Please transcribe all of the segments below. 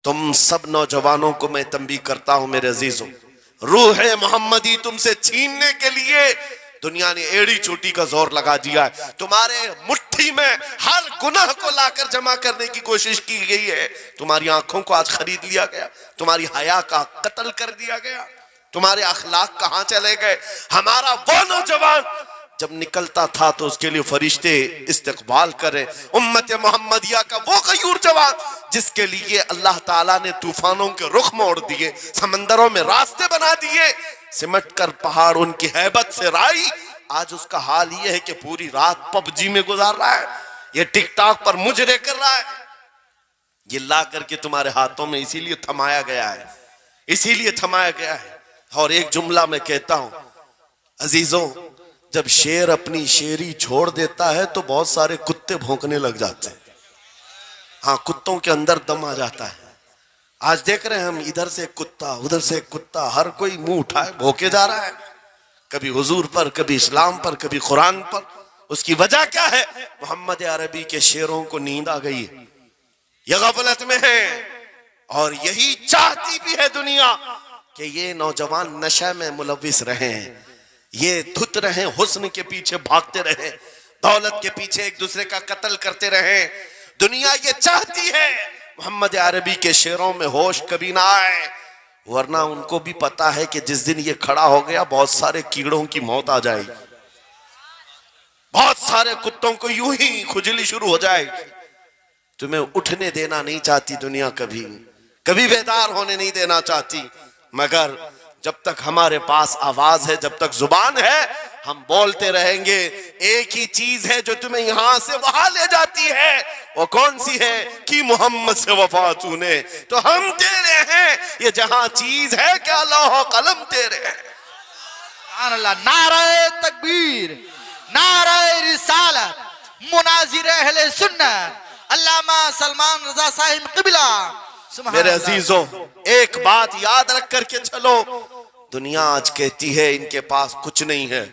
तुम सब नौजवानों को मैं तंबीह करता हूं मेरे अजीजों, रूह मोहम्मदी तुमसे छीनने के लिए दुनिया ने एड़ी चोटी का जोर लगा दिया है। तुम्हारे मुट्ठी में हर गुनाह को लाकर जमा करने की कोशिश की गई है। तुम्हारी आंखों को आज खरीद लिया गया, तुम्हारी हया का कत्ल कर दिया गया, तुम्हारे अखलाक कहां चले गए। हमारा वो नौजवान जब निकलता था तो उसके लिए फरिश्ते इस्तकबाल करे। उम्मत मोहम्मदिया का वो गयूर जवान जिसके लिए अल्लाह ताला ने तूफानों के रुख मोड़ दिए, समंदरों में रास्ते बना दिए, सिमट कर पहाड़ उनकी हैबत से राई। आज उसका हाल ये है कि पूरी रात पबजी में गुजार रहा है, ये टिकटॉक पर मुजरे कर रहा है। ये ला करके तुम्हारे हाथों में इसीलिए थमाया गया है, इसीलिए थमाया गया है। और एक जुमला मैं कहता हूं अजीजों, जब शेर अपनी शेरी छोड़ देता है तो बहुत सारे कुत्ते भौंकने लग जाते हैं। हाँ, कुत्तों के अंदर दम आ जाता है। आज देख रहे हैं हम, इधर से कुत्ता उधर से कुत्ता, हर कोई मुंह उठाए भौंके जा रहा है, कभी हुजूर पर, कभी इस्लाम पर, कभी कुरान पर। उसकी वजह क्या है? मोहम्मद अरबी के शेरों को नींद आ गई है, ये गफलत में है। और यही चाहती भी है दुनिया कि ये नौजवान नशा में मुलविस रहे हैं, ये धुत रहे, हुस्न के पीछे भागते रहे, दौलत के पीछे एक दूसरे का कत्ल करते रहे। दुनिया ये चाहती है मोहम्मद अरबी के शेरों में होश कभी ना आए, वरना उनको भी पता है कि जिस दिन ये खड़ा हो गया बहुत सारे कीड़ों की मौत आ जाएगी, बहुत सारे कुत्तों को यूं ही खुजली शुरू हो जाएगी। तुम्हें उठने देना नहीं चाहती दुनिया, कभी कभी बेदार होने नहीं देना चाहती, मगर जब तक हमारे पास आवाज है, जब तक जुबान है, हम बोलते रहेंगे। एक ही चीज है जो तुम्हें यहां से वहां ले जाती है, वो कौन सी है? कि मोहम्मद से वफा तूने, तो हम तेरे हैं। ये जहां चीज है क्या लौह कलम तेरे हैं। नारे तकबीर, नारे रिसालत, मुनाजिर अहले सुन्नत अल्लामा सलमान रजा साहिब क़िबला। मेरे अजीजों, एक बात याद रख करके चलो, दुनिया आज कहती है इनके पास कुछ नहीं है,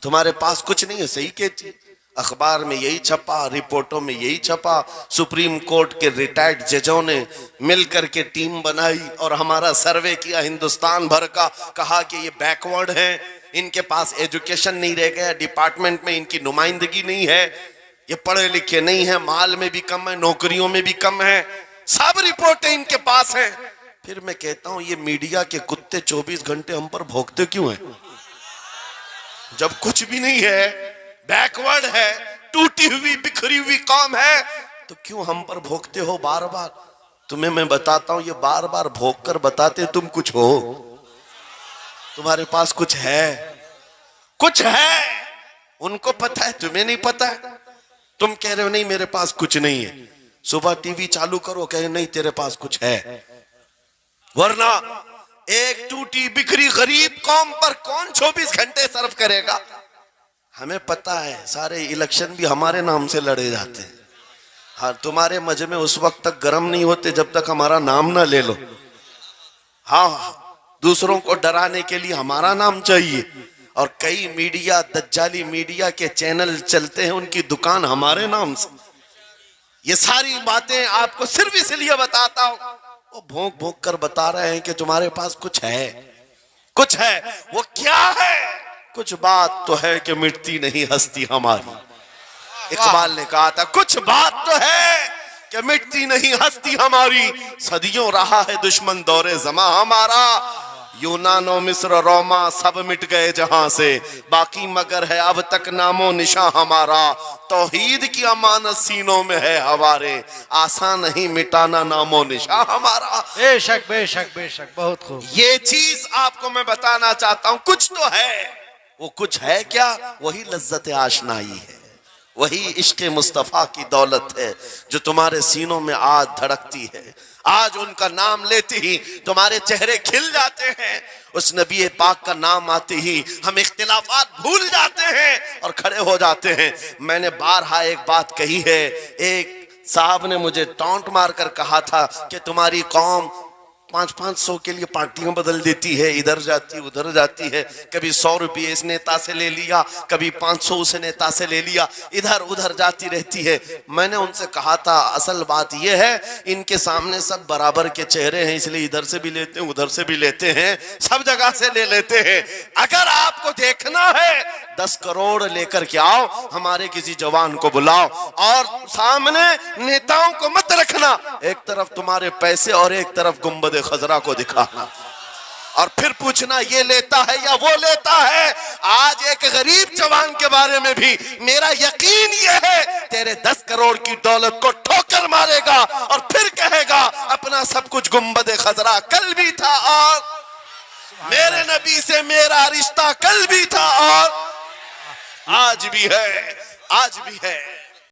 तुम्हारे पास कुछ नहीं है, सही कहती। अखबार में यही छपा, रिपोर्टों में यही छपा, सुप्रीम कोर्ट के रिटायर्ड जजों ने मिलकर के टीम बनाई और हमारा सर्वे किया हिंदुस्तान भर का, कहा कि ये बैकवर्ड है, इनके पास एजुकेशन नहीं रह गया, डिपार्टमेंट में इनकी नुमाइंदगी नहीं है, ये पढ़े लिखे नहीं है, माल में भी कम है, नौकरियों में भी कम है, सब रिपोर्टें इनके पास हैं। फिर मैं कहता हूं ये मीडिया के कुत्ते 24 घंटे हम पर भौंकते क्यों हैं? जब कुछ भी नहीं है, बैकवर्ड है, टूटी हुई बिखरी हुई कौम है, तो क्यों हम पर भौंकते हो बार बार? तुम्हें मैं बताता हूं, ये बार बार भौंक कर बताते तुम कुछ हो, तुम्हारे पास कुछ है, कुछ है। उनको पता है, तुम्हें नहीं पता है। तुम कह रहे हो नहीं मेरे पास कुछ नहीं है, सुबह टीवी चालू करो, कहे नहीं तेरे पास कुछ है, वरना एक टूटी बिखरी गरीब कौम पर कौन 24 घंटे सर्व करेगा? हमें पता है, सारे इलेक्शन भी हमारे नाम से लड़े जाते हैं। हाँ, तुम्हारे मजमे उस वक्त तक गर्म नहीं होते जब तक हमारा नाम ना ले लो। हाँ, दूसरों को डराने के लिए हमारा नाम चाहिए, और कई मीडिया, दज्जाली मीडिया के चैनल चलते हैं, उनकी दुकान हमारे नाम से। ये सारी बातें आपको सिर्फ इसलिए बताता हूं, वो भोंक भोंक कर बता रहे हैं कि तुम्हारे पास कुछ है, कुछ है। वो क्या है? कुछ बात तो है कि मिटती नहीं हस्ती हमारी। इकबाल ने कहा था, कुछ बात तो है कि मिटती नहीं हस्ती हमारी, सदियों रहा है दुश्मन दौरे ज़मा हमारा। यूनानो मिस्र रोमा सब मिट गए जहां से, बाकी मगर है अब तक नामो निशा हमारा। तौहीद की अमानत सीनों में है हमारे, आसान नहीं मिटाना नामो निशा हमारा। बेशक बेशक बेशक, बहुत खूब। ये चीज आपको मैं बताना चाहता हूं, कुछ तो है। वो कुछ है क्या? वही लज्जत आशनाई है, वही इश्क मुस्तफा की दौलत है जो तुम्हारे सीनों में आज धड़कती है। आज उनका नाम लेते ही तुम्हारे चेहरे खिल जाते हैं, उस नबी पाक का नाम आते ही हम इख्तिलाफात भूल जाते हैं और खड़े हो जाते हैं। मैंने बारहा एक बात कही है, एक साहब ने मुझे टॉन्ट मारकर कहा था कि तुम्हारी कौम 500 के लिए पार्टियां बदल देती है, इधर जाती उधर जाती है। कभी 100 रुपये इस नेता से ले लिया, कभी 500 उस नेता से ले लिया, इधर उधर जाती रहती है। मैंने उनसे कहा था असल बात यह है इनके सामने सब बराबर के चेहरे हैं, इसलिए इधर से भी लेते हैं उधर से भी लेते हैं, सब जगह से ले लेते हैं। अगर आपको देखना है 10 करोड़ लेकर के आओ, हमारे किसी जवान को बुलाओ और सामने नेताओं को मत रखना, एक तरफ तुम्हारे पैसे और एक तरफ गुंबद खजरा को दिखाना और फिर पूछना ये लेता है या वो लेता है। आज एक गरीब जवान के बारे में भी मेरा यकीन ये है तेरे 10 करोड़ की दौलत को ठोकर मारेगा और फिर कहेगा अपना सब कुछ गुंबद खजरा कल भी था और मेरे नबी से मेरा रिश्ता कल भी था और आज भी है, आज भी है।